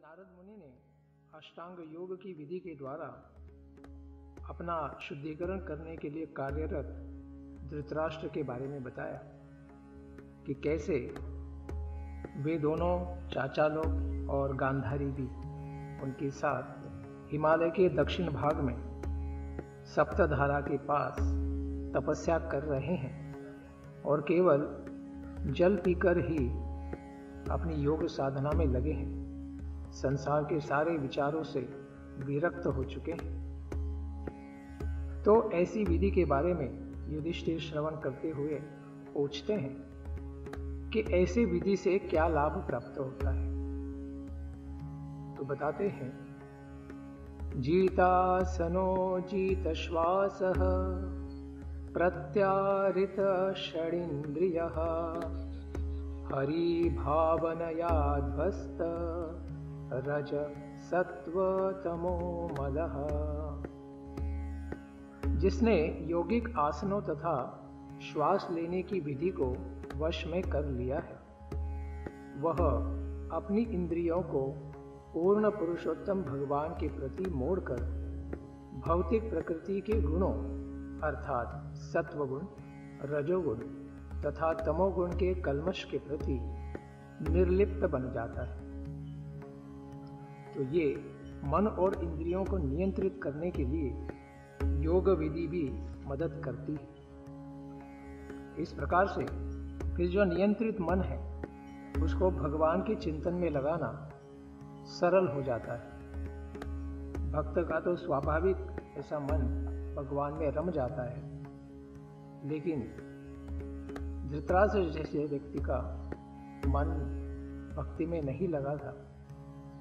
नारद मुनि ने अष्टांग योग की विधि के द्वारा अपना शुद्धिकरण करने के लिए कार्यरत धृतराष्ट्र के बारे में बताया कि कैसे वे दोनों चाचा लोग और गांधारी भी उनके साथ हिमालय के दक्षिण भाग में सप्तधारा के पास तपस्या कर रहे हैं और केवल जल पीकर ही अपनी योग साधना में लगे हैं। संसार के सारे विचारों से विरक्त हो चुके हैं। तो ऐसी विधि के बारे में युधिष्ठिर श्रवण करते हुए पूछते हैं कि ऐसी विधि से क्या लाभ प्राप्त होता है। तो बताते हैं, जीतासनो जीत श्वासः प्रत्याहृत षडिन्द्रियः हरि भावनया ध्वस्त रज सत्व तमो मलः। जिसने यौगिक आसनों तथा श्वास लेने की विधि को वश में कर लिया है, वह अपनी इंद्रियों को पूर्ण पुरुषोत्तम भगवान के प्रति मोड़कर भौतिक प्रकृति के गुणों अर्थात सत्वगुण, रजोगुण तथा तमोगुण के कल्मश के प्रति निर्लिप्त बन जाता है। तो ये मन और इंद्रियों को नियंत्रित करने के लिए योग विधि भी मदद करती है। इस प्रकार से फिर जो नियंत्रित मन है उसको भगवान के चिंतन में लगाना सरल हो जाता है। भक्त का तो स्वाभाविक ऐसा मन भगवान में रम जाता है, लेकिन धृतराष्ट्र जैसे व्यक्ति का मन भक्ति में नहीं लगा था,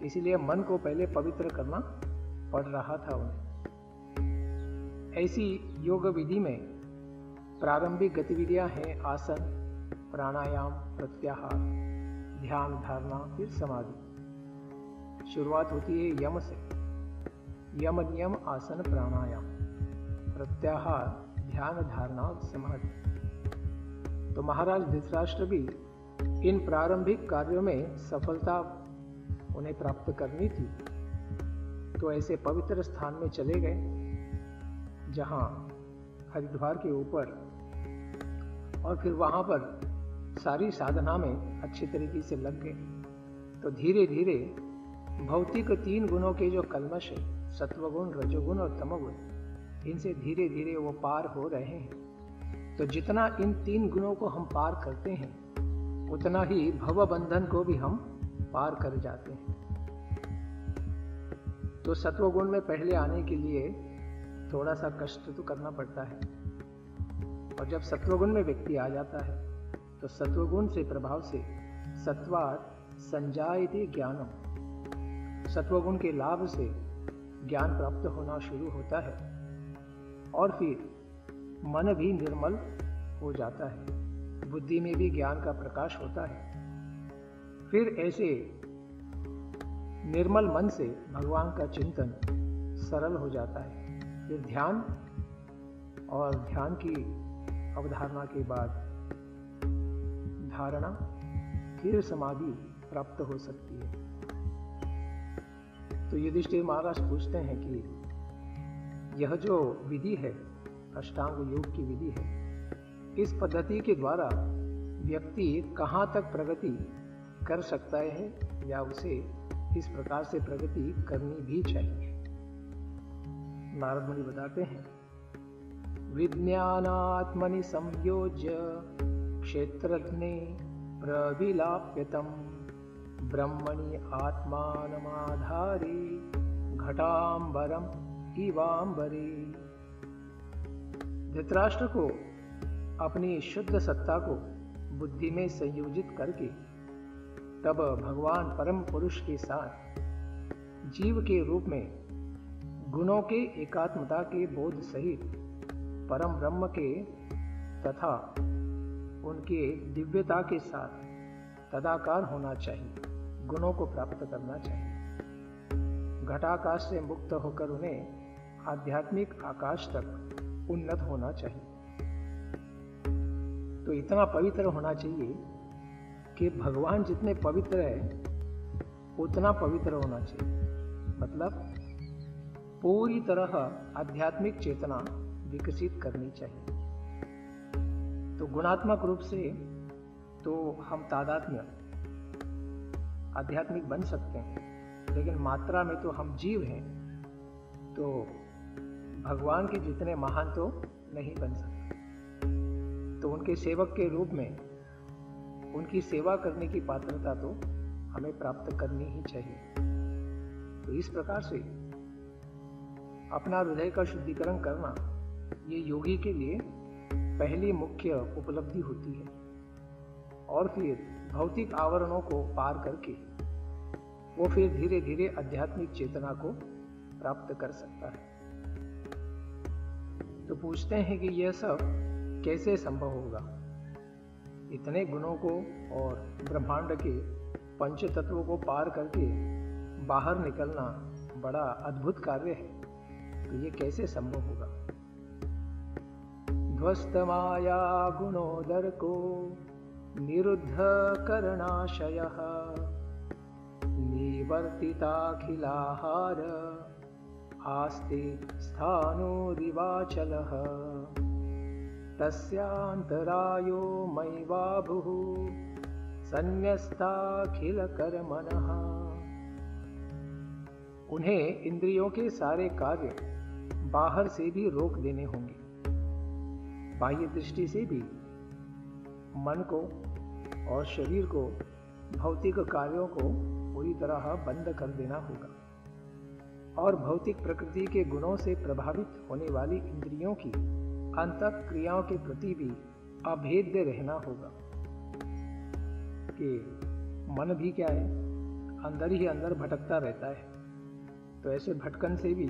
इसलिए मन को पहले पवित्र करना पड़ रहा था उन्हें। ऐसी योग विधि में प्रारंभिक गतिविधियां हैं आसन, प्राणायाम, प्रत्याहार, ध्यान, धारणा, फिर समाधि। शुरुआत होती है यम से। यम, नियम, आसन, प्राणायाम, प्रत्याहार, ध्यान, धारणा और समाधि। तो महाराज धृतराष्ट्र भी इन प्रारंभिक कार्यों में सफलता उन्हें प्राप्त करनी थी, तो ऐसे पवित्र स्थान में चले गए जहां हरिद्वार के ऊपर, और फिर वहां पर सारी साधना में अच्छी तरीके से लग गए। तो धीरे धीरे भौतिक तीन गुणों के जो कल्मश है, सत्वगुण, रजोगुण और तमोगुण, इनसे धीरे धीरे वो पार हो रहे हैं। तो जितना इन तीन गुणों को हम पार करते हैं, उतना ही भव बंधन को भी हम पार कर जाते हैं। तो सत्वगुण में पहले आने के लिए थोड़ा सा कष्ट तो करना पड़ता है, और जब सत्वगुण में व्यक्ति आ जाता है तो सत्वगुण से प्रभाव से सत्वात् संजायते ज्ञानम, सत्वगुण के लाभ से ज्ञान प्राप्त होना शुरू होता है, और फिर मन भी निर्मल हो जाता है, बुद्धि में भी ज्ञान का प्रकाश होता है। फिर ऐसे निर्मल मन से भगवान का चिंतन सरल हो जाता है। फिर ध्यान, और ध्यान की अवधारणा के बाद धारणा, फिर समाधि प्राप्त हो सकती है। तो युधिष्ठिर महाराज पूछते हैं कि यह जो विधि है, अष्टांग योग की विधि है, इस पद्धति के द्वारा व्यक्ति कहाँ तक प्रगति कर सकता है, या उसे इस प्रकार से प्रगति करनी भी चाहिए। नारद मुनि बताते हैं, विज्ञानात्मनि संयोज्य क्षेत्रज्ञे प्रविलाप्यतम ब्रह्मणि आत्मानमाधारे घटांबरम इवांबरे। धृतराष्ट्र को अपनी शुद्ध सत्ता को बुद्धि में संयोजित करके तब भगवान परम पुरुष के साथ जीव के रूप में गुणों के एकात्मता के बोध सहित परम ब्रह्म के तथा उनके दिव्यता के साथ तदाकार होना चाहिए, गुणों को प्राप्त करना चाहिए। घटाकाश से मुक्त होकर उन्हें आध्यात्मिक आकाश तक उन्नत होना चाहिए। तो इतना पवित्र होना चाहिए कि भगवान जितने पवित्र है उतना पवित्र होना चाहिए। मतलब पूरी तरह आध्यात्मिक चेतना विकसित करनी चाहिए। तो गुणात्मक रूप से तो हम तादात्म्य आध्यात्मिक बन सकते हैं, लेकिन मात्रा में तो हम जीव हैं, तो भगवान के जितने महान तो नहीं बन सकते। तो उनके सेवक के रूप में उनकी सेवा करने की पात्रता तो हमें प्राप्त करनी ही चाहिए। तो इस प्रकार से अपना हृदय का शुद्धिकरण करना ये योगी के लिए पहली मुख्य उपलब्धि होती है, और फिर भौतिक आवरणों को पार करके वो फिर धीरे धीरे आध्यात्मिक चेतना को प्राप्त कर सकता है। तो पूछते हैं कि यह सब कैसे संभव होगा? इतने गुणों को और ब्रह्मांड के पंच तत्वों को पार करके बाहर निकलना बड़ा अद्भुत कार्य है, तो ये कैसे संभव होगा? ध्वस्त माया गुणोदर को निरुद्ध करणाशयः निवर्तिताखिलाहार आस्ते स्थाणुरिवाचलः तस्यान्तरायो मयिवाभुः संन्यस्ताखिलकर्मणः। उन्हें इंद्रियों के सारे कार्य बाहर से भी रोक देने होंगे। बाह्य दृष्टि से भी मन को और शरीर को, भौतिक कार्यों को पूरी तरह बंद कर देना होगा, और भौतिक प्रकृति के गुणों से प्रभावित होने वाली इंद्रियों की अंतः क्रियाओं के प्रति भी अभेद्य रहना होगा। कि मन भी क्या है, अंदर ही अंदर भटकता रहता है, तो ऐसे भटकन से भी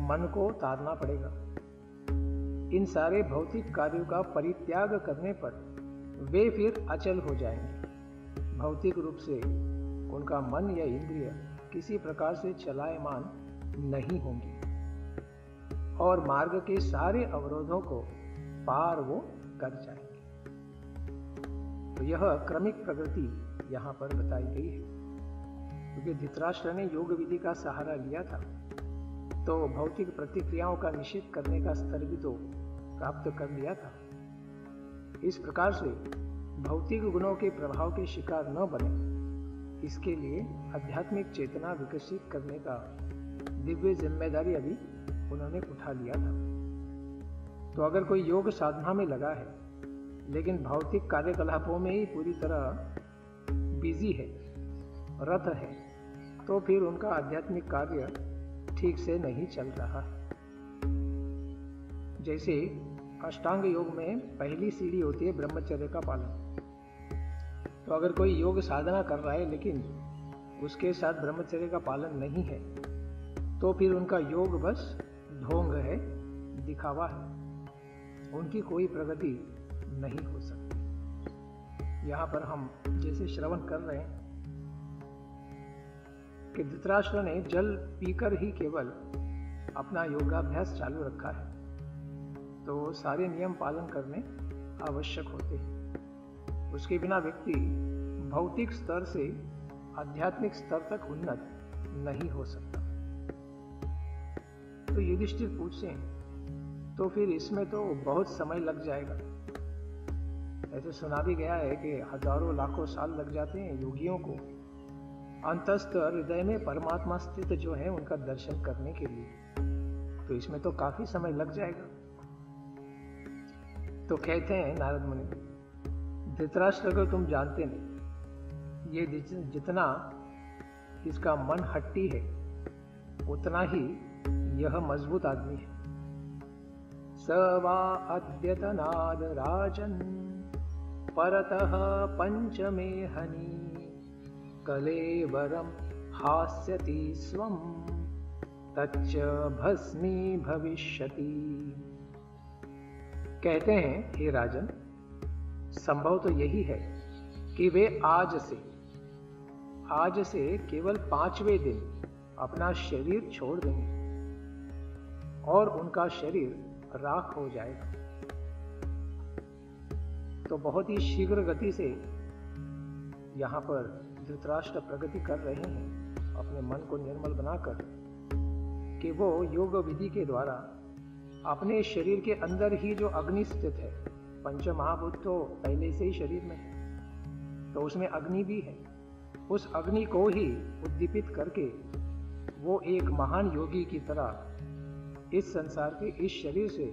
मन को तारना पड़ेगा। इन सारे भौतिक कार्यों का परित्याग करने पर वे फिर अचल हो जाएंगे। भौतिक रूप से उनका मन या इंद्रिय किसी प्रकार से चलायमान नहीं होंगी, और मार्ग के सारे अवरोधों को पार वो कर जाएंगे। तो यह क्रमिक प्रगति यहाँ पर बताई गई है, क्योंकि धृतराष्ट्र ने योग विधि का सहारा लिया था, तो भौतिक प्रतिक्रियाओं का निषेध करने का स्तर भी तो प्राप्त कर लिया था। इस प्रकार से भौतिक गुणों के प्रभाव के शिकार न बने, इसके लिए आध्यात्मिक चेतना विकसित करने का दिव्य जिम्मेदारी अभी उन्होंने उठा लिया था। तो अगर कोई योग साधना में लगा है, लेकिन भौतिक कार्यकलापों में ही पूरी तरह बिजी है, रत है, तो फिर उनका आध्यात्मिक कार्य ठीक से नहीं चल रहा है। जैसे अष्टांग योग में पहली सीढ़ी होती है ब्रह्मचर्य का पालन। तो अगर कोई योग साधना कर रहा है लेकिन उसके साथ ब्रह्मचर्य का पालन नहीं है, तो फिर उनका योग बस ढोंग है, दिखावा है, उनकी कोई प्रगति नहीं हो सकती। यहाँ पर हम जैसे श्रवण कर रहे हैं कि धृतराष्ट्र ने जल पीकर ही केवल अपना योगाभ्यास चालू रखा है, तो सारे नियम पालन करने आवश्यक होते हैं। उसके बिना व्यक्ति भौतिक स्तर से आध्यात्मिक स्तर तक उन्नत नहीं हो सकता। तो युधिष्ठिर पूछते हैं, तो फिर इसमें तो बहुत समय लग जाएगा। ऐसे सुना भी गया है कि हजारों लाखों साल लग जाते हैं योगियों को अंतस्थ हृदय में परमात्मा स्थित जो है उनका दर्शन करने के लिए, तो इसमें तो काफी समय लग जाएगा। तो कहते हैं नारद मुनि, धृतराष्ट्र को तुम जानते नहीं, ये जितना इसका मन हट्टी है उतना ही यह मजबूत आदमी है। स वा अद्यतनाद राजन परतः पंचमे हनि कलेवरम हास्यति स्वम तच्च भस्मी भविष्यति। कहते हैं, हे राजन, संभव तो यही है कि वे आज से केवल 5वें दिन अपना शरीर छोड़ देंगे और उनका शरीर राख हो जाएगा। तो बहुत ही शीघ्र गति से यहाँ पर धृतराष्ट्र प्रगति कर रहे हैं अपने मन को निर्मल बनाकर कि वो योग विधि के द्वारा अपने शरीर के अंदर ही जो अग्नि स्थित है, पंच महाभूत तो पहले से ही शरीर में है, तो उसमें अग्नि भी है, उस अग्नि को ही उद्दीपित करके वो एक महान योगी की तरह इस संसार के इस शरीर से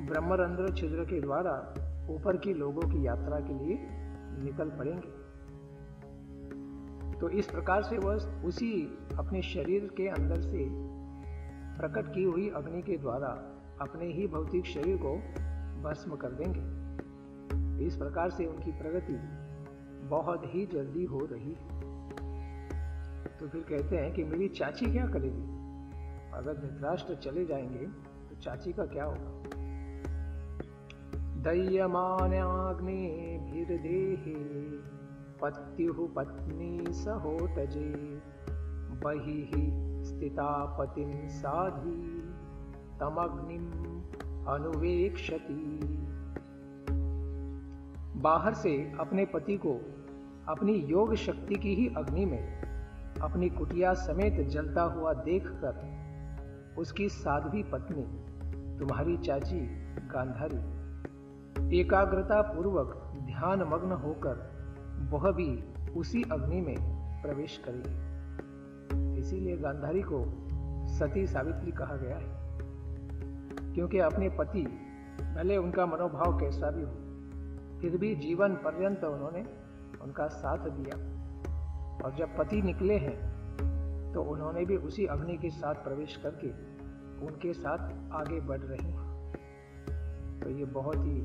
ब्रह्मरंध्र छिद्र के द्वारा ऊपर की लोगों की यात्रा के लिए निकल पड़ेंगे। तो इस प्रकार से वह उसी अपने शरीर के अंदर से प्रकट की हुई अग्नि के द्वारा अपने ही भौतिक शरीर को भस्म कर देंगे। इस प्रकार से उनकी प्रगति बहुत ही जल्दी हो रही है। तो फिर कहते हैं कि मेरी चाची क्या करेगी? अगर धृतराष्ट्र चले जाएंगे तो चाची का क्या होगा? दह्यमान्याग्निभिर्देहे पत्युः पत्नी सहोतजे बहिः स्थिता पतिं साधी तमग्निम अनुवेक्षति। बाहर से अपने पति को अपनी योग शक्ति की ही अग्नि में अपनी कुटिया समेत जलता हुआ देखकर उसकी साध्वी पत्नी तुम्हारी चाची गांधारी एकाग्रता पूर्वक ध्यान मग्न होकर वह भी उसी अग्नि में प्रवेश करेगी। इसीलिए गांधारी को सती सावित्री कहा गया है, क्योंकि अपने पति भले उनका मनोभाव कैसा भी हो, फिर भी जीवन पर्यंत उन्होंने उनका साथ दिया, और जब पति निकले हैं तो उन्होंने भी उसी अग्नि के साथ प्रवेश करके उनके साथ आगे बढ़ रहे हैं। तो ये बहुत ही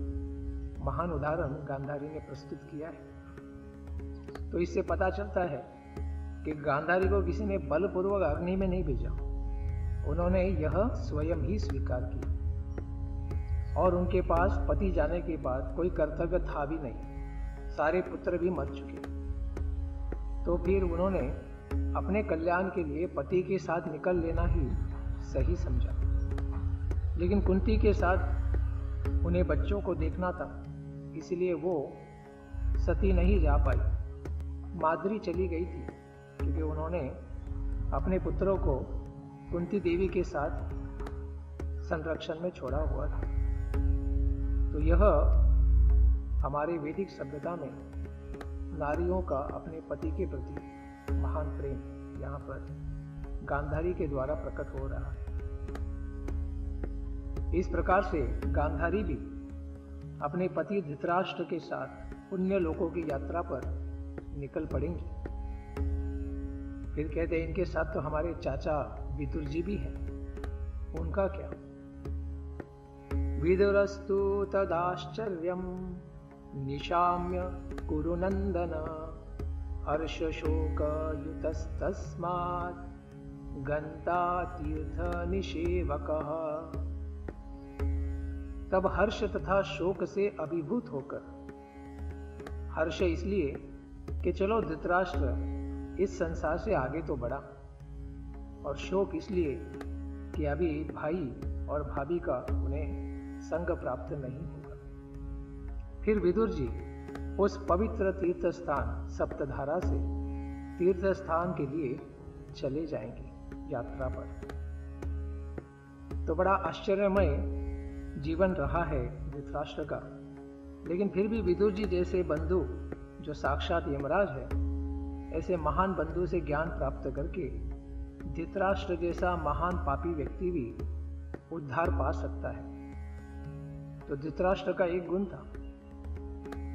महान उदाहरण गांधारी ने प्रस्तुत किया है। तो इससे पता चलता है कि गांधारी को किसी ने बलपूर्वक अग्नि में नहीं भेजा, उन्होंने यह स्वयं ही स्वीकार किया। और उनके पास पति जाने के बाद कोई कर्तव्य था भी नहीं, सारे पुत्र भी मर चुके। तो फिर उन्होंने अपने कल्याण के लिए पति के साथ निकल लेना ही सही समझा। लेकिन कुंती के साथ उन्हें बच्चों को देखना था, इसलिए वो सती नहीं जा पाई, माद्री चली गई थी, क्योंकि उन्होंने अपने पुत्रों को कुंती देवी के साथ संरक्षण में छोड़ा हुआ था। तो यह हमारे वैदिक सभ्यता में नारियों का अपने पति के प्रति महान प्रेम यहाँ पर गांधारी के द्वारा प्रकट हो रहा है। इस प्रकार से गांधारी भी अपने पति धृतराष्ट्र के साथ पुण्य लोकों की यात्रा पर निकल पड़ेंगी। फिर कहते हैं इनके साथ तो हमारे चाचा विदुर जी भी हैं, उनका क्या? विदुरस्तु तदाश्चर्यं निशाम्य कुरुनंदन हर्ष शोक युतस्तस्मात् गंता तीर्थ निषेवकः। तब हर्ष तथा शोक से अभिभूत होकर, हर्ष इसलिए कि चलो धृतराष्ट्र इस संसार से आगे तो बढ़ा, और शोक इसलिए कि अभी भाई और भाभी का उन्हें संग प्राप्त नहीं होगा। फिर विदुर जी उस पवित्र तीर्थ स्थान सप्तधारा से तीर्थ स्थान के लिए चले जाएंगे यात्रा पर। तो बड़ा आश्चर्यमय जीवन रहा है धृतराष्ट्र का, लेकिन फिर भी विदुर जी जैसे बंधु जो साक्षात यमराज है, ऐसे महान बंधु से ज्ञान प्राप्त करके धृतराष्ट्र जैसा महान पापी व्यक्ति भी उद्धार पा सकता है। तो धृतराष्ट्र का एक गुण था,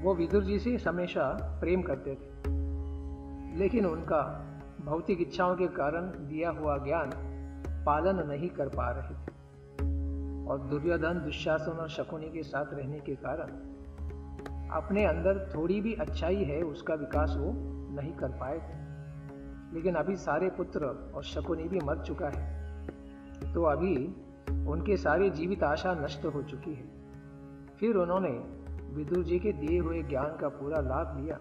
वो विदुर जी से हमेशा प्रेम करते थे, लेकिन उनका भौतिक इच्छाओं के कारण दिया हुआ ज्ञान पालन नहीं कर पा रहे थे, और दुर्योधन, दुशासन और शकुनी के साथ रहने के कारण अपने अंदर थोड़ी भी अच्छाई है उसका विकास वो नहीं कर पाए थे। लेकिन अभी सारे पुत्र और शकुनी भी मर चुका है, तो अभी उनके सारी जीवित आशा नष्ट हो चुकी है। फिर उन्होंने विदुर जी के दिए हुए ज्ञान का पूरा लाभ लिया,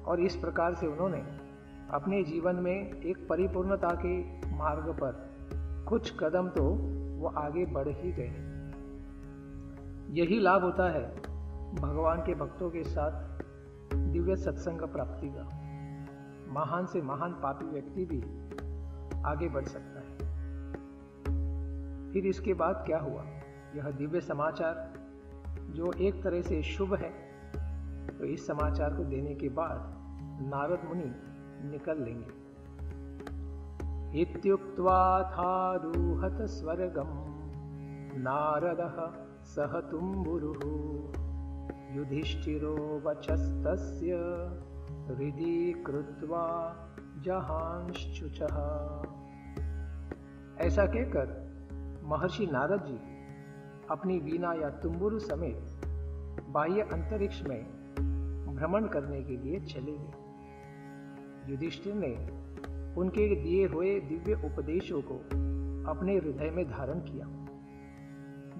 और इस प्रकार से उन्होंने अपने जीवन में एक परिपूर्णता के मार्ग पर कुछ कदम तो वो आगे बढ़ ही गए। यही लाभ होता है भगवान के भक्तों के साथ दिव्य सत्संग प्राप्ति का। महान से महान पापी व्यक्ति भी आगे बढ़ सकता है। फिर इसके बाद क्या हुआ? यह दिव्य समाचार जो एक तरह से शुभ है, तो इस समाचार को देने के बाद नारद मुनि निकल लेंगे। इत्युक्त्वाथारूहत स्वर्गं नारदः सह तुम्बुरुः युधिष्ठिरो वचस्तस्य हृदि कृत्वा जहांश्चुचः। ऐसा कहकर महर्षि नारद जी अपनी वीणा या तुम्बुरु समेत बाह्य अंतरिक्ष में भ्रमण करने के लिए चले गए। युधिष्ठिर ने उनके दिए हुए दिव्य उपदेशों को अपने हृदय में धारण किया,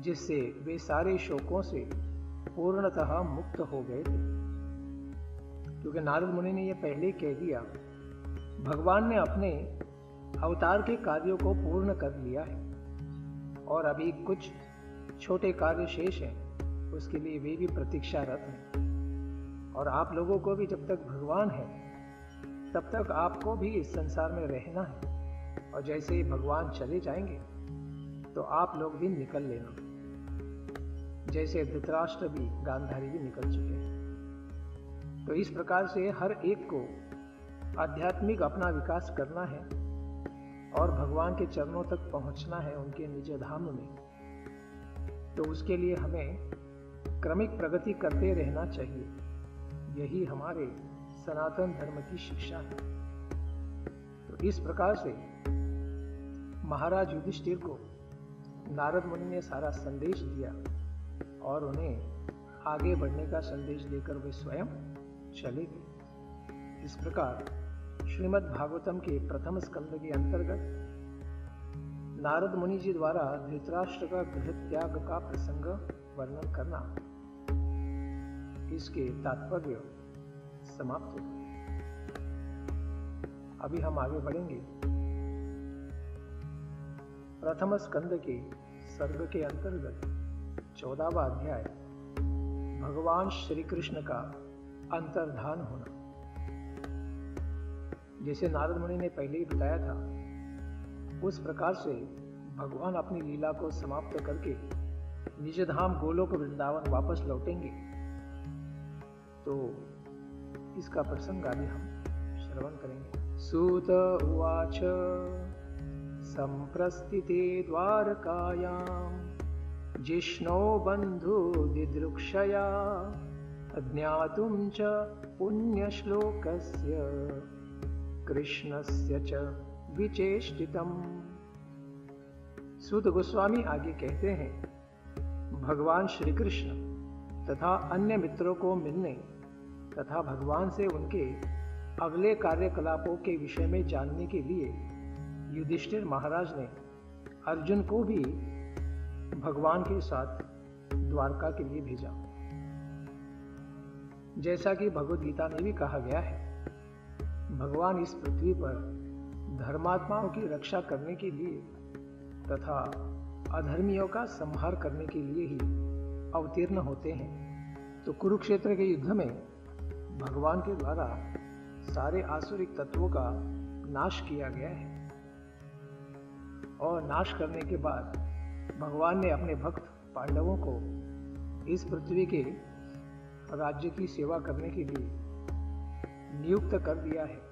जिससे वे सारे शोकों से पूर्णतः मुक्त हो गए थे। क्योंकि नारद मुनि ने यह पहले कह दिया, भगवान ने अपने अवतार के कार्यों को पूर्ण कर लिया है और अभी कुछ छोटे कार्य शेष हैं, उसके लिए वे भी प्रतीक्षारत हैं। और आप लोगों को भी जब तक भगवान है तब तक आपको भी इस संसार में रहना है, और जैसे ही भगवान चले जाएंगे तो आप लोग भी निकल लेना, जैसे धृतराष्ट्र भी गांधारी भी निकल चुके हैं। तो इस प्रकार से हर एक को आध्यात्मिक अपना विकास करना है और भगवान के चरणों तक पहुंचना है, उनके निज धाम में। तो उसके लिए हमें क्रमिक प्रगति करते रहना चाहिए। यही हमारे सनातन धर्म की शिक्षा है। तो इस प्रकार से महाराज युधिष्ठिर को नारद मुनि ने सारा संदेश दिया और उन्हें आगे बढ़ने का संदेश देकर वे स्वयं चले गए। इस प्रकार श्रीमद् भागवतम के प्रथम स्कंद के अंतर्गत नारद मुनि जी द्वारा धृतराष्ट्र का गृह त्याग का प्रसंग वर्णन करना, इसके तात्पर्य समाप्त हो गए। अभी हम आगे बढ़ेंगे। प्रथम स्कंद के सर्ग के अंतर्गत 14वां अध्याय, भगवान श्री कृष्ण का अंतर्धान होना। जैसे नारद मुनि ने पहले ही बताया था, उस प्रकार से भगवान अपनी लीला को समाप्त करके निज धाम गोलोक वृंदावन वापस लौटेंगे। तो इसका प्रसंग आगे हम श्रवण करेंगे। सूत उवाच संप्रस्थिते द्वारकायां जिष्णो बंधु दिदृक्षया ज्ञातुं च पुण्यश्लोकस्य कृष्णस्य च विचेष्टितम्। सूत गोस्वामी आगे कहते हैं, भगवान श्री कृष्ण तथा अन्य मित्रों को मिलने तथा भगवान से उनके अगले कार्यकलापों के विषय में जानने के लिए युधिष्ठिर महाराज ने अर्जुन को भी भगवान के साथ द्वारका के लिए भेजा। जैसा कि भगवद गीता में भी कहा गया है, भगवान इस पृथ्वी पर धर्मात्माओं की रक्षा करने के लिए तथा अधर्मियों का संहार करने के लिए ही अवतीर्ण होते हैं। तो कुरुक्षेत्र के युद्ध में भगवान के द्वारा सारे आसुरिक तत्वों का नाश किया गया है, और नाश करने के बाद भगवान ने अपने भक्त पांडवों को इस पृथ्वी के राज्य की सेवा करने के लिए नियुक्त कर दिया है।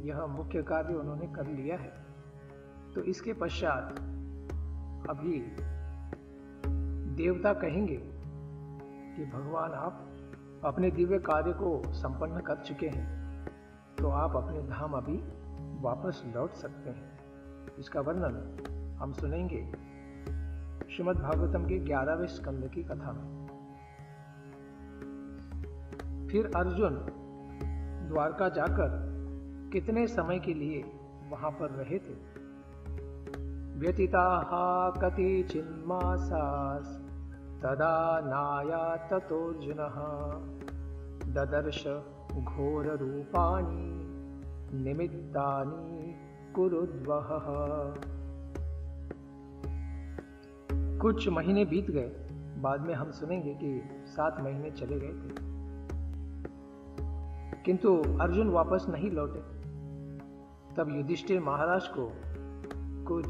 यह मुख्य कार्य उन्होंने कर लिया है। तो इसके पश्चात अभी देवता कहेंगे कि भगवान आप अपने दिव्य कार्य को संपन्न कर चुके हैं, तो आप अपने धाम अभी वापस लौट सकते हैं। इसका वर्णन हम सुनेंगे श्रीमद् भागवतम के 11वें स्कंद की कथा में। फिर अर्जुन द्वारका जाकर कितने समय के लिए वहां पर रहे थे। व्यतीताः कतिचिन्मासास् तदा नायात ततोऽर्जुनः ददर्श घोररूपाणि निमित्तानि कुरुद्वहः। कुछ महीने बीत गए, बाद में हम सुनेंगे कि 7 महीने चले गए थे। किंतु अर्जुन वापस नहीं लौटे। तब युधिष्ठिर महाराज को कुछ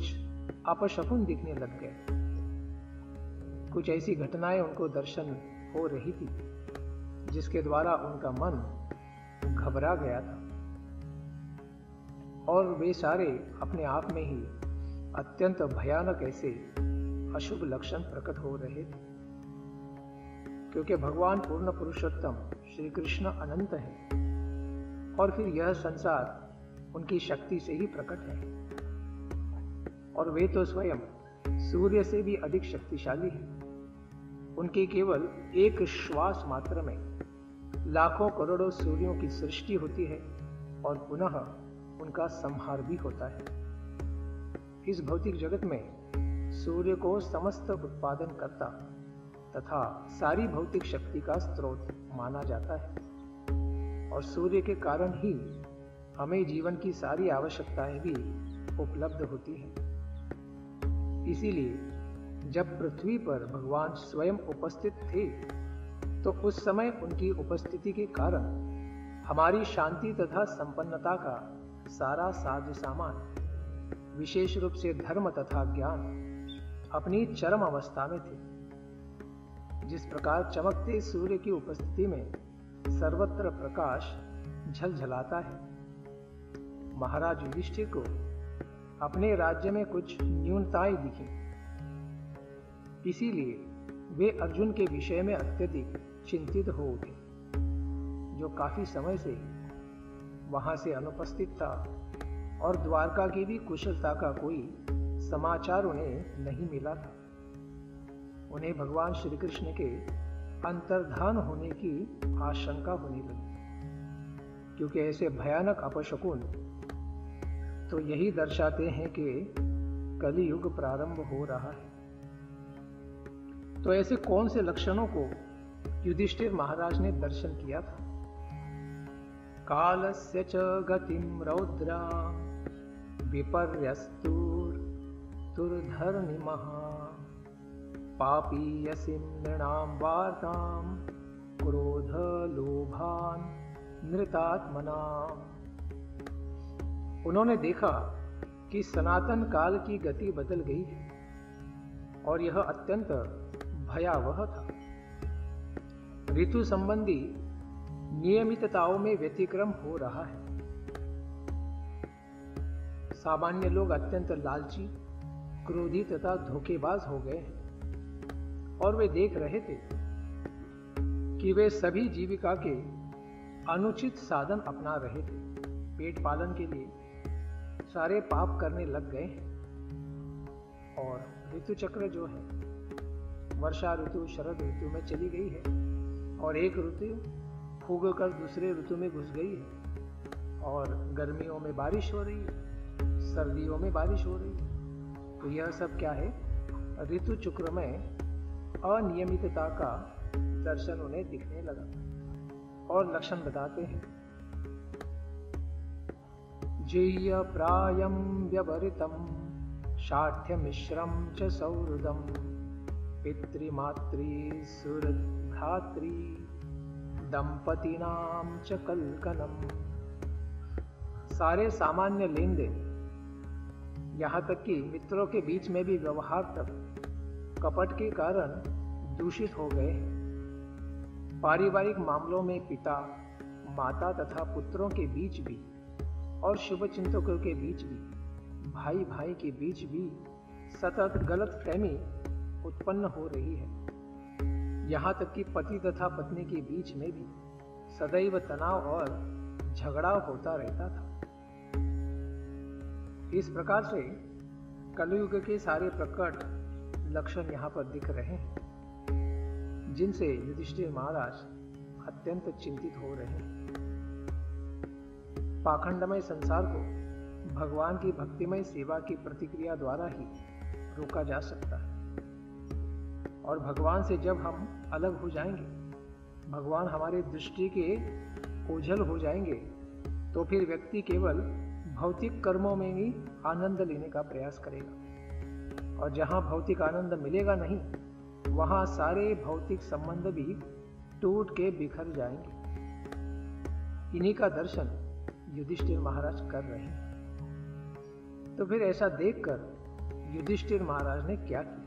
अपशकुन दिखने लग गए। कुछ ऐसी घटनाएं उनको दर्शन हो रही थी जिसके द्वारा उनका मन घबरा गया था और वे सारे अपने आप में ही अत्यंत भयानक ऐसे अशुभ लक्षण प्रकट हो रहे थे। क्योंकि भगवान पूर्ण पुरुषोत्तम श्री कृष्ण अनंत है और फिर यह संसार उनकी शक्ति से ही प्रकट है और वे तो स्वयं सूर्य से भी अधिक शक्तिशाली हैं। उनके केवल एक श्वास मात्र में लाखों करोड़ों सूर्यों की सृष्टि होती है और पुनः उनका संहार भी होता है। इस भौतिक जगत में सूर्य को समस्त उत्पादन करता तथा सारी भौतिक शक्ति का स्रोत माना जाता है और सूर्य के कारण ही हमें जीवन की सारी आवश्यकताएं भी उपलब्ध होती हैं। इसीलिए जब पृथ्वी पर भगवान स्वयं उपस्थित थे तो उस समय उनकी उपस्थिति के कारण हमारी शांति तथा संपन्नता का सारा साज सामान, विशेष रूप से धर्म तथा ज्ञान, अपनी चरम अवस्था में थे। जिस प्रकार चमकते सूर्य की उपस्थिति में सर्वत्र प्रकाश झलझलाता है, महाराज युधिष्ठिर को अपने राज्य में कुछ न्यूनताएं दिखी। इसीलिए वे अर्जुन के विषय में अत्यधिक चिंतित हो उठे, जो काफी समय से वहां से अनुपस्थित था और द्वारका की भी कुशलता का कोई समाचार उन्हें नहीं मिला था। उन्हें भगवान श्री कृष्ण के अंतर्धान होने की आशंका होने लगी, क्योंकि ऐसे भयानक अपशकुन तो यही दर्शाते हैं कि कलियुग प्रारंभ हो रहा है। तो ऐसे कौन से लक्षणों को युधिष्ठिर महाराज ने दर्शन किया था? कालस्य च गतिम रौद्रा विपर्यस्तुर तुर्धर्निमः पापीयसिं नृणां वार्तां क्रोध लोभान नृतात्मनाम्। उन्होंने देखा कि सनातन काल की गति बदल गई है और यह अत्यंत भयावह था। ऋतु संबंधी नियमितताओं में व्यतिक्रम हो रहा है। सामान्य लोग अत्यंत लालची, क्रोधी तथा धोखेबाज हो गए हैं और वे देख रहे थे कि वे सभी जीविका के अनुचित साधन अपना रहे थे। पेट पालन के लिए सारे पाप करने लग गए हैं और ऋतु चक्र जो है, वर्षा ऋतु शरद ऋतु में चली गई है और एक ऋतु फूग कर दूसरे ऋतु में घुस गई है और गर्मियों में बारिश हो रही है, सर्दियों में बारिश हो रही है। तो यह सब क्या है? ऋतु चक्र में अनियमितता का दर्शन उन्हें दिखने लगा और लक्षण बताते हैं। जेय प्रायं व्यवरितं शाठ्य मिश्रम च सौहृदं पितृमातृ सुहृद्भ्रातृ दंपतीनां च कलकनम। सारे सामान्य लेन देन, यहाँ तक कि मित्रों के बीच में भी व्यवहार तक कपट के कारण दूषित हो गए हैं। पारिवारिक मामलों में पिता, माता तथा पुत्रों के बीच भी और शुभचिंतकों के बीच भी, भाई भाई के बीच भी सतत गलतफहमी उत्पन्न हो रही है। यहाँ तक कि पति तथा पत्नी के बीच में भी सदैव तनाव और झगड़ा होता रहता था। इस प्रकार से कलयुग के सारे प्रकट लक्षण यहाँ पर दिख रहे हैं, जिनसे युधिष्ठिर महाराज अत्यंत चिंतित हो रहे हैं। पाखंडमय संसार को भगवान की भक्तिमय सेवा की प्रतिक्रिया द्वारा ही रोका जा सकता है और भगवान से जब हम अलग हो जाएंगे, भगवान हमारे दृष्टि के ओझल हो जाएंगे, तो फिर व्यक्ति केवल भौतिक कर्मों में ही आनंद लेने का प्रयास करेगा और जहाँ भौतिक आनंद मिलेगा नहीं, वहाँ सारे भौतिक संबंध भी टूट के बिखर जाएंगे। इन्हीं का दर्शन युधिष्ठिर महाराज कर रहे हैं। तो फिर ऐसा देखकर युधिष्ठिर महाराज ने क्या किया?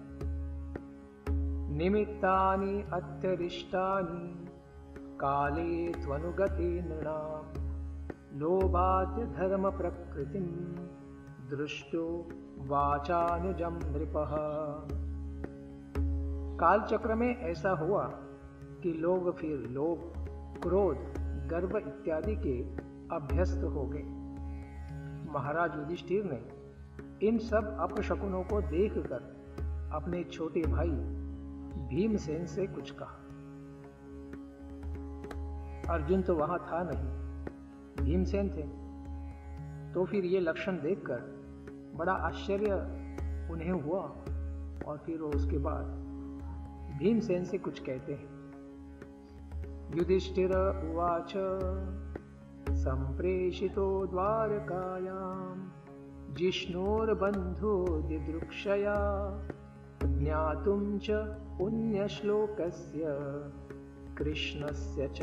निमित्तानि अत्यरिष्टानि काले त्वनुगते नृणाम लोभाद्य धर्म प्रकृतिम दृष्टो वाचानुजम नृपः। काल चक्र में ऐसा हुआ कि लोग फिर लोभ, क्रोध, गर्व इत्यादि के अभ्यस्त हो गए। महाराज युधिष्ठिर ने इन सब अपशकुनों को देखकर अपने छोटे भाई भीमसेन से कुछ कहा। अर्जुन तो वहां था नहीं, भीमसेन थे। तो फिर ये लक्षण देखकर बड़ा आश्चर्य उन्हें हुआ और फिर वो उसके बाद भीमसेन से कुछ कहते हैं। युधिष्ठिर उवाच संप्रेषितो द्वारकायां जिष्णोर्बन्धो दिदृक्षया ज्ञातुं च पुण्यश्लोकस्य कृष्णस्य च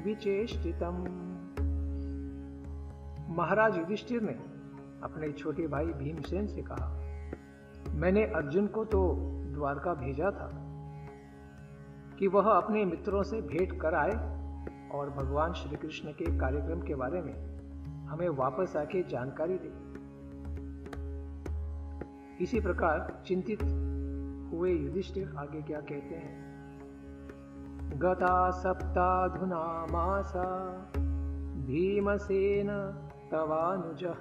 विचेष्टितम्। महाराज युधिष्ठिर ने अपने छोटे भाई भीमसेन से कहा, मैंने अर्जुन को तो द्वारका भेजा था कि वह अपने मित्रों से भेंट कर आए और भगवान श्री कृष्ण के कार्यक्रम के बारे में हमें वापस आके जानकारी दे। इसी प्रकार चिंतित हुए युधिष्ठिर आगे क्या कहते हैं? गता सप्ताधुना मासा भीमसेन तवानुजः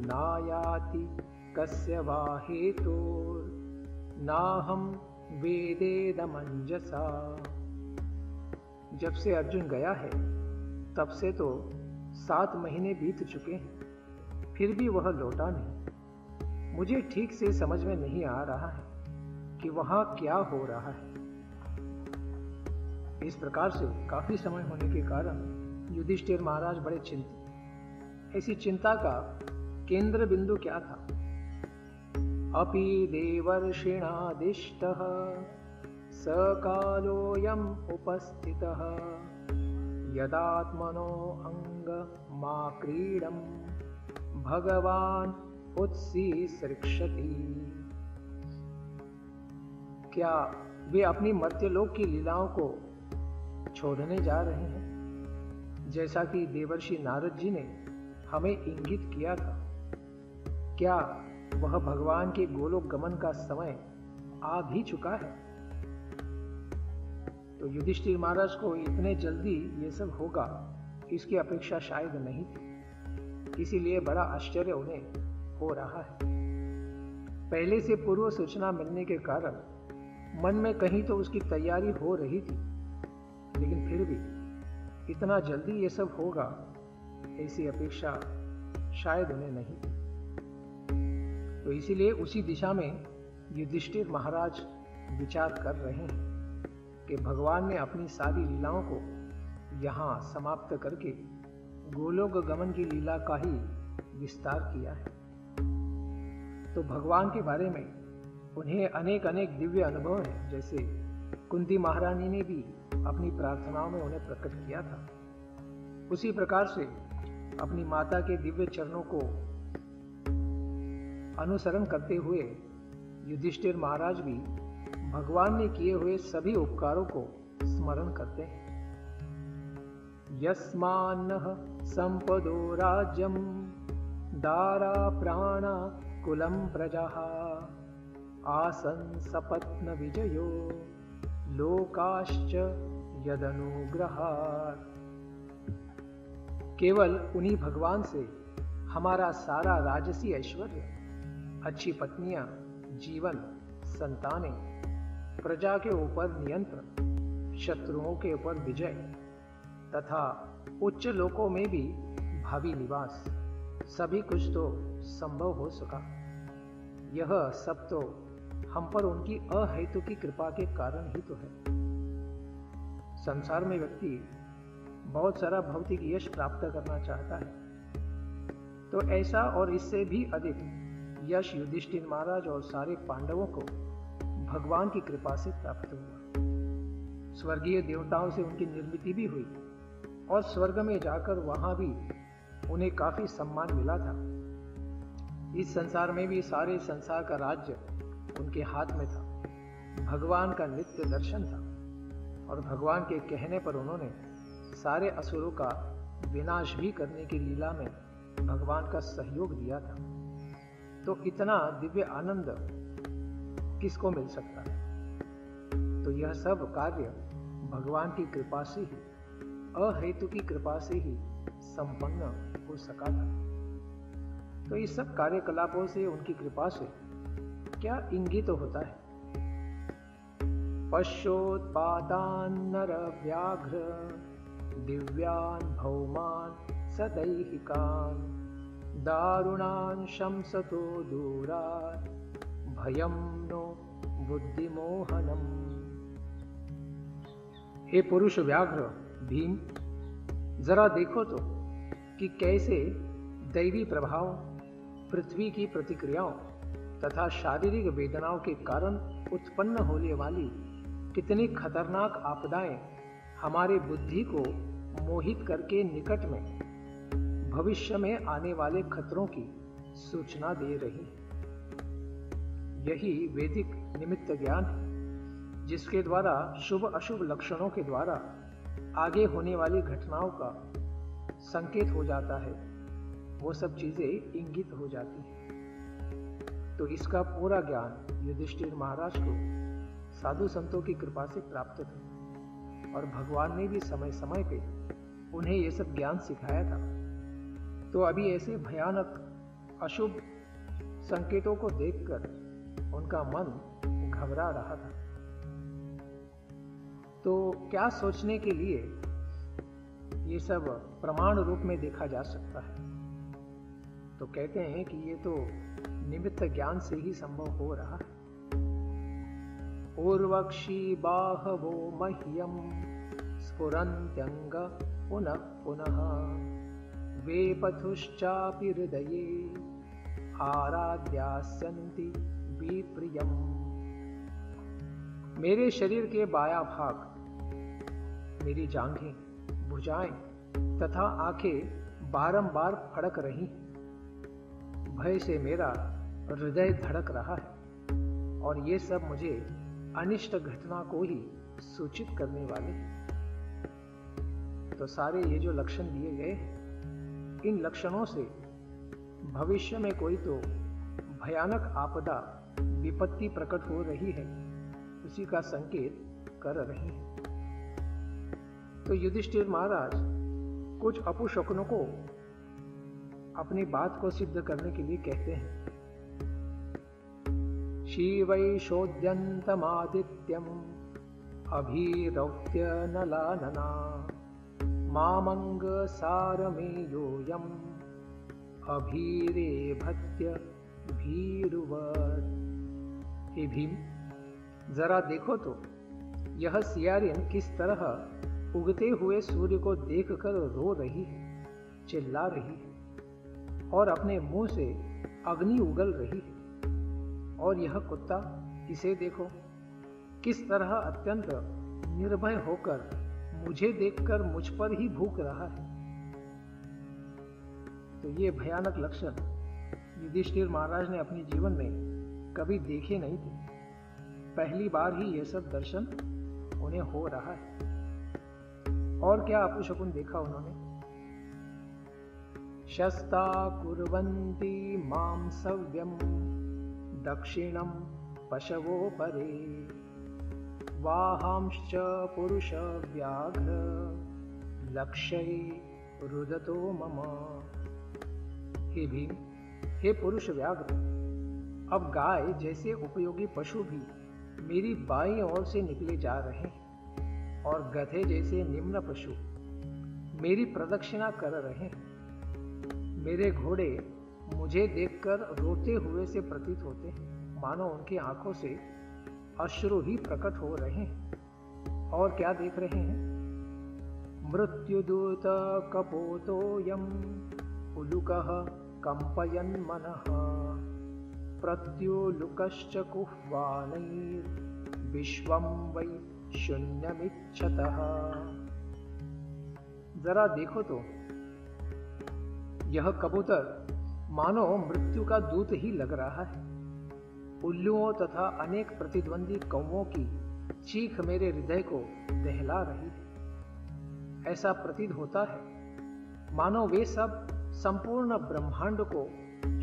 नायाति कस्य वा हेतोर् नाहं वेदेदमंजसा। जब से अर्जुन गया है तब से तो 7 महीने बीत चुके हैं, फिर भी वह लौटा नहीं। मुझे ठीक से समझ में नहीं आ रहा है कि वहां क्या हो रहा है। इस प्रकार से काफी समय होने के कारण युधिष्ठिर महाराज बड़े चिंतित। ऐसी चिंता का केंद्र बिंदु क्या था? अपि देवर्षिणादिष्टः सकालोऽयम् उपस्थितः यदात्मनो अंगमाक्रीडम् भगवान उत्सीसृक्षति। क्या वे अपनी मर्त्यलोक की लीलाओं को छोड़ने जा रहे हैं, जैसा कि देवर्षि नारद जी ने हमें इंगित किया था? क्या वह भगवान के गोलोक गमन का समय आ भी चुका है? तो युधिष्ठिर महाराज को इतने जल्दी ये सब होगा इसकी अपेक्षा शायद नहीं थी, इसीलिए बड़ा आश्चर्य उन्हें हो रहा है। पहले से पूर्व सूचना मिलने के कारण मन में कहीं तो उसकी तैयारी हो रही थी, लेकिन फिर भी इतना जल्दी ये सब होगा ऐसी अपेक्षा शायद उन्हें नहीं थी। तो इसीलिए उसी दिशा में युधिष्ठिर महाराज विचार कर रहे हैं कि भगवान ने अपनी सारी लीलाओं को यहाँ समाप्त करके गोलोक गमन की लीला का ही विस्तार किया है। तो भगवान के बारे में उन्हें अनेक अनेक दिव्य अनुभव हैं, जैसे कुंती महारानी ने भी अपनी प्रार्थनाओं में उन्हें प्रकट किया था। उसी प्रकार से अपनी माता के दिव्य चरणों को अनुसरण करते हुए युधिष्ठिर महाराज भी भगवान ने किए हुए सभी उपकारों को स्मरण करते हैं। यस्मान्नः संपदो राज्यं दारा प्राणा कुलं प्रजाः आसन् सपत्न विजयो लोकाश्च यदनुग्रहात्। केवल उन्हीं भगवान से हमारा सारा राजसी ऐश्वर्य, अच्छी पत्नियां, जीवन, संतानें, प्रजा के ऊपर नियंत्रण, शत्रुओं के ऊपर विजय तथा उच्च लोकों में भी भावी निवास, सभी कुछ तो संभव हो सका। यह सब तो हम पर उनकी अहेतुकी कृपा के कारण ही तो है। संसार में व्यक्ति बहुत सारा भौतिक यश प्राप्त करना चाहता है, तो ऐसा और इससे भी अधिक यश युधिष्ठिर महाराज और सारे पांडवों को भगवान की कृपा से प्राप्त हुआ। स्वर्गीय देवताओं से उनकी निर्मिति भी हुई, और स्वर्ग में जाकर वहां भी उन्हें काफी सम्मान मिला था। इस संसार में भी सारे संसार का राज्य उनके हाथ में था। भगवान का नित्य दर्शन था और भगवान के कहने पर उन्होंने सारे असुरों का विनाश भी करने की लीला में भगवान का सहयोग दिया था। तो इतना दिव्य आनंद किसको मिल सकता है? तो यह सब कार्य भगवान की कृपा से ही, अहेतु की कृपा से ही संपन्न हो सका था। तो इस सब कार्यकलापों से, उनकी कृपा से क्या इंगित होता है? पश्योत्पातान् नर व्याघ्र दिव्यान् भौमान् सदैहिकान् दारुणान् शंसतो दूरात् भयं नो बुद्धिमोहनम्। हे पुरुष व्याघ्र भीम, जरा देखो तो कि कैसे दैवी प्रभाव, पृथ्वी की प्रतिक्रियाओं तथा शारीरिक वेदनाओं के कारण उत्पन्न होने वाली कितनी खतरनाक आपदाएं हमारे बुद्धि को मोहित करके निकट में भविष्य में आने वाले खतरों की सूचना दे रही है। यही वैदिक निमित्त ज्ञान है, जिसके द्वारा शुभ अशुभ लक्षणों के द्वारा आगे होने वाली घटनाओं का संकेत हो जाता है। वो सब चीजें इंगित हो जाती हैं। तो इसका पूरा ज्ञान युधिष्ठिर महाराज को साधु संतों की कृपा से प्राप्त था और भगवान ने भी समय समय पे उन्हें ये सब ज्ञान सिखाया था। तो अभी ऐसे भयानक अशुभ संकेतों को देखकर उनका मन घबरा रहा था। तो क्या सोचने के लिए ये सब प्रमाण रूप में देखा जा सकता है? तो कहते हैं कि ये तो निमित्त ज्ञान से ही संभव हो रहा है। उर्वक्षी बाहवो मह्यम स्फुरन्त्यंग पुनः पुनः वेपथुश्चापि हृदये आराध्यास्यन्ति विप्रियम्। मेरे शरीर के बायां भाग, मेरी जांघें, भुजाएं तथा आंखें बारंबार फड़क रही। भय से मेरा हृदय धड़क रहा है और ये सब मुझे अनिष्ट घटना को ही सूचित करने वाले हैं। तो सारे ये जो लक्षण दिए गए हैं, इन लक्षणों से भविष्य में कोई तो भयानक आपदा, विपत्ति प्रकट हो रही है, उसी का संकेत कर रही है। तो युधिष्ठिर महाराज कुछ अपशकुनों को अपनी बात को सिद्ध करने के लिए कहते हैं। शिवैषोद्यन्तमादित्यम् अभिरौत्य नलानना मामंग सारमेयोऽयम् अभिरेभत्य भीरुवत्। हे भीम, जरा देखो तो यह सियारिन किस तरह उगते हुए सूर्य को देखकर रो रही है, चिल्ला रही है और अपने मुंह से अग्नि उगल रही है। और यह कुत्ता, इसे देखो किस तरह अत्यंत निर्भय होकर मुझे देखकर मुझ पर ही भूख रहा है। तो ये भयानक लक्षण युधिष्ठिर महाराज ने अपने जीवन में कभी देखे नहीं थे। पहली बार ही यह सब दर्शन उन्हें हो रहा है। और क्या अपशकुन देखा उन्होंने? शस्ता कुर्वन्ति मां सव्यं दक्षिणं पशवो परे वाहांश्च पुरुष व्याघ्र लक्ष्ये रुदतो मम। हे भीम, हे पुरुष व्याघ्र, अब गाय जैसे उपयोगी पशु भी मेरी बाईं ओर से निकले जा रहे हैं और गधे जैसे निम्न पशु मेरी प्रदक्षिणा कर रहे हैं। मेरे घोड़े मुझे देखकर रोते हुए से प्रतीत होते हैं, मानो उनकी आंखों से अश्रु ही प्रकट हो रहे हैं। और क्या देख रहे हैं? मृत्युदूत कपोतोयम् उलुकः कंपयन् मनः प्रत्युलुकश्च कुह्वानैर् विश्वं वै शून्यमिच्छतः। जरा देखो तो, यह कबूतर मानो मृत्यु का दूत ही लग रहा है। उल्लुओं तथा अनेक प्रतिद्वंदी कौवों की चीख मेरे हृदय को दहला रही है। ऐसा प्रतीत होता है मानो वे सब संपूर्ण ब्रह्मांड को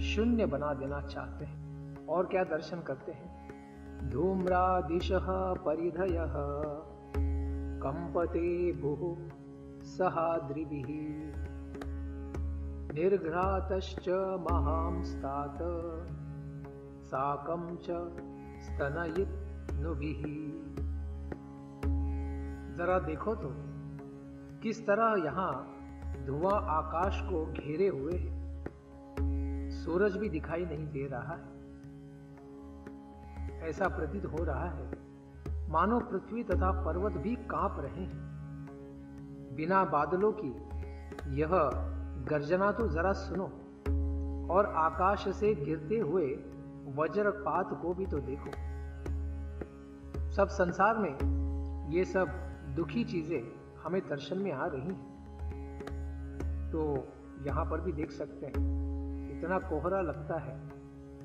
शून्य बना देना चाहते हैं। और क्या दर्शन करते हैं? धूम्रादिशः परिधयः कंपते भुः सहाद्रिभिः निर्घ्रातश्च महांस्तात साकं च स्तनयित्नुभिः। जरा देखो तो, किस तरह यहाँ धुआं आकाश को घेरे हुए है। सूरज भी दिखाई नहीं दे रहा है। ऐसा प्रतीत हो रहा है मानो पृथ्वी तथा पर्वत भी कांप रहे हैं। बिना बादलों की यह गर्जना तो जरा सुनो, और आकाश से गिरते हुए वज्रपात को भी तो देखो। सब संसार में ये सब दुखी चीजें हमें दर्शन में आ रही हैं। तो यहां पर भी देख सकते हैं, इतना कोहरा लगता है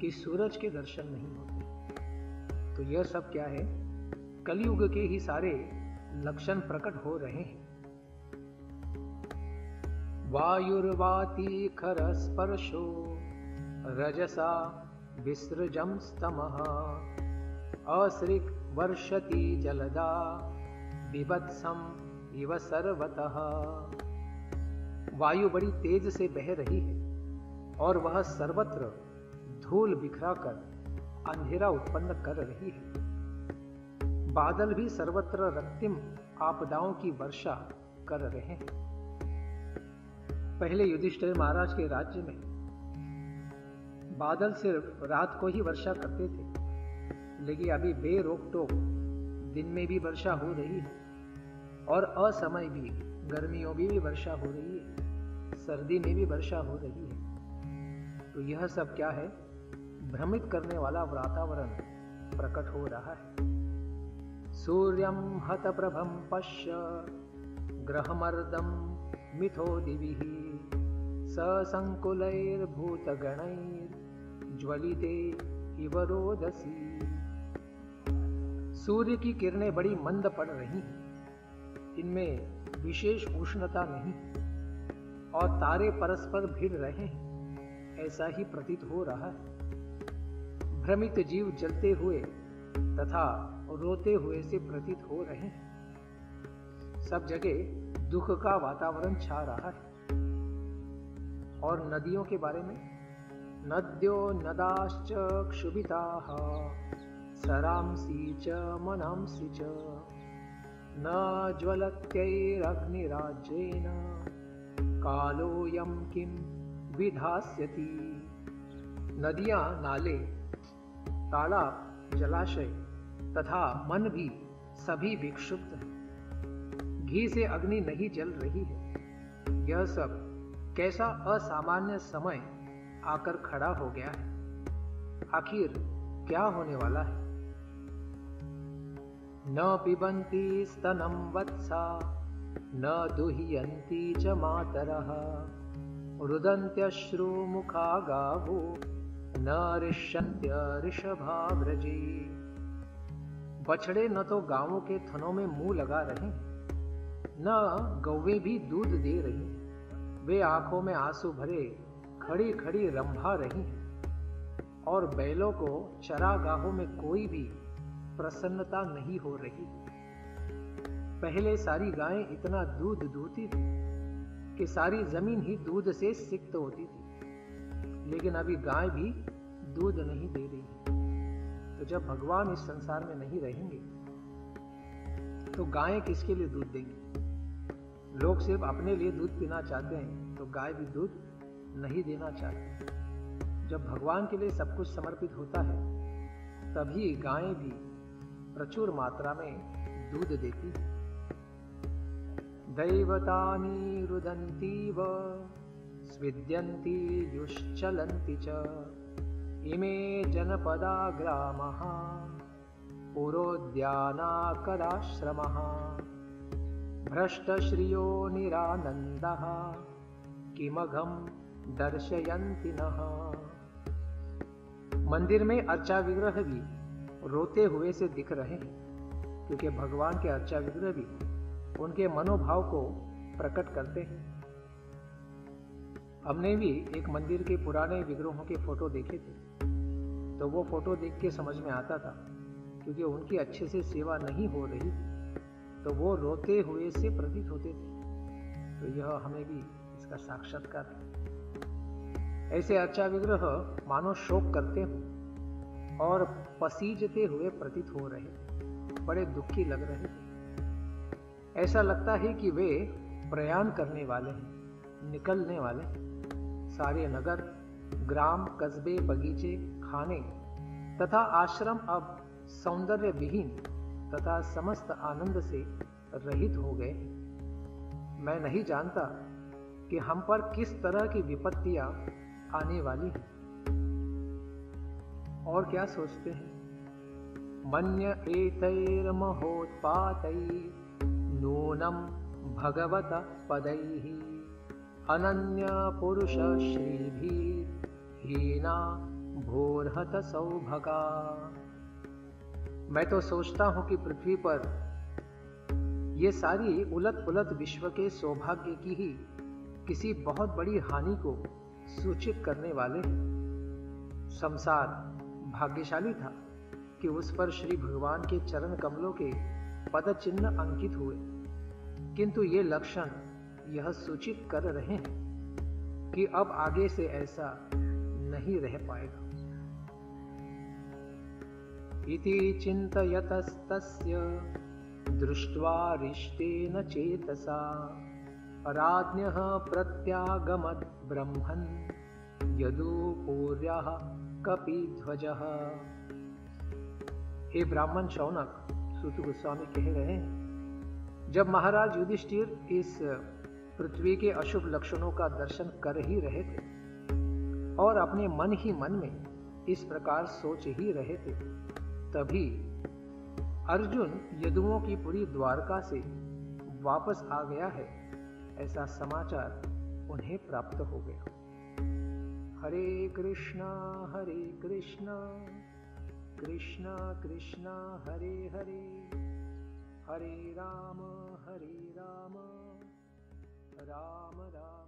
कि सूरज के दर्शन नहीं होते। तो यह सब क्या है? कलयुग के ही सारे लक्षण प्रकट हो रहे हैं। वायुर्वाती खरस्पर्शो रजसा विसृजं स्तमः असृक् वर्षति जलदा बिभत्सम इव सर्वतः। वायु बड़ी तेज से बह रही है और वह सर्वत्र धूल बिखराकर अंधेरा उत्पन्न कर रही है। बादल भी सर्वत्र रक्तिम आपदाओं की वर्षा कर रहे हैं। पहले युधिष्ठिर महाराज के राज्य में बादल सिर्फ रात को ही वर्षा करते थे, लेकिन अभी बेरोक टोक दिन में भी वर्षा हो रही है और असमय भी, गर्मियों में भी वर्षा हो रही है, सर्दी में भी वर्षा हो रही है। तो यह सब क्या है? भ्रमित करने वाला वातावरण प्रकट हो रहा है। सूर्यं हतप्रभं पश्य ग्रहमर्दं मिथो दिविः ससंकुलैर्भूतगणैर्ज्वलिते इव रोदसी। सूर्य की किरणें बड़ी मंद पड़ रही हैं, इनमें विशेष उष्णता नहीं और तारे परस्पर भिड़ रहे हैं, ऐसा ही प्रतीत हो रहा है। भ्रमित जीव जलते हुए तथा रोते हुए से प्रतीत हो रहे हैं। सब जगह दुख का वातावरण छा रहा है। और नदियों के बारे में, नद्यो नदाश्च क्षुभिताः सरांसि च मनांसि च न ज्वलत्यैरग्निराज्येन कालोऽयं किं विधास्यति। नदियां, नाले, तालाब, जलाशय तथा मन भी सभी विक्षुब्ध हैं। घी से अग्नि नहीं जल रही है। यह सब कैसा असामान्य समय आकर खड़ा हो गया है। आखिर क्या होने वाला है? न पिबन्ति स्तनं वत्सा न दुह्यन्ति च मातरः रुदन्त्यश्रुमुखा गावो न ऋष्यन्त्य ऋषभाव्रजे। बछड़े न तो गांवों के थनों में मुंह लगा रहे, न गौवें भी दूध दे रही। वे आंखों में आंसू भरे खड़ी खड़ी रंभा रही हैं और बैलों को चरागाहों में कोई भी प्रसन्नता नहीं हो रही। पहले सारी गायें इतना दूध दूती थी कि सारी जमीन ही दूध से सिक्त होती थी, लेकिन अभी गाय भी दूध नहीं दे रही है। तो जब भगवान इस संसार में नहीं रहेंगे तो गायें किसके लिए दूध देंगी? लोग सिर्फ अपने लिए दूध पीना चाहते हैं, तो गाय भी दूध नहीं देना चाहती। जब भगवान के लिए सब कुछ समर्पित होता है, तभी गायें भी प्रचुर मात्रा में दूध देती है। दैवतानि रुदन्तीव स्विद्यन्ति युश्चलन्ति च इमे जनपदा ग्रामः पुरोद्यानाकराश्रमः भ्रष्टश्रियो निरानन्दः किमघं दर्शयन्ति नः। मंदिर में अर्चा विग्रह भी रोते हुए से दिख रहे हैं, क्योंकि भगवान के अर्चा विग्रह भी उनके मनोभाव को प्रकट करते हैं। हमने भी एक मंदिर के पुराने विग्रहों के फोटो देखे थे, तो वो फोटो देख के समझ में आता था, क्योंकि उनकी अच्छे से सेवा नहीं हो रही थी, तो वो रोते हुए से प्रतीत होते थे। तो यह हमें भी इसका साक्षात्कार है। ऐसे अर्चा विग्रह मानो शोक करते हो और पसीजते हुए प्रतीत हो रहे थे, बड़े दुखी लग रहे थे। ऐसा लगता है कि वे प्रयाण करने वाले हैं, निकलने वाले हैं। सारे नगर, ग्राम, कस्बे, बगीचे, खाने तथा आश्रम अब सौंदर्य विहीन तथा समस्त आनंद से रहित हो गए। मैं नहीं जानता कि हम पर किस तरह की विपत्तियां आने वाली हैं। और क्या सोचते हैं? मन्य एतैर्महोत्पातैः नूनं भगवत पदैः अनन्य पुरुष श्रीभिः हीना भोर्हत सौभगा। मैं तो सोचता हूं कि पृथ्वी पर ये सारी उलट पुलट विश्व के सौभाग्य की ही किसी बहुत बड़ी हानि को सूचित करने वाले हैं। संसार भाग्यशाली था कि उस पर श्री भगवान के चरण कमलों के पद चिन्ह अंकित हुए, किंतु ये लक्षण यह सूचित कर रहे हैं कि अब आगे से ऐसा नहीं रह पाएगा। इति चिन्तयतस्तस्य दृष्ट्वा रिष्टेन चेतसा राज्ञः प्रत्यागमत् ब्रह्मन् यदुपूर्यः कपिध्वजः। हे ब्राह्मण शौनक, सूत गोस्वामी कह रहे हैं, जब महाराज युधिष्ठिर इस पृथ्वी के अशुभ लक्षणों का दर्शन कर ही रहे थे और अपने मन ही मन में इस प्रकार सोच ही रहे थे, तभी अर्जुन यदुओं की पूरी द्वारका से वापस आ गया है, ऐसा समाचार उन्हें प्राप्त हो गया। हरे कृष्णा कृष्णा कृष्णा हरे हरे, हरे राम राम राम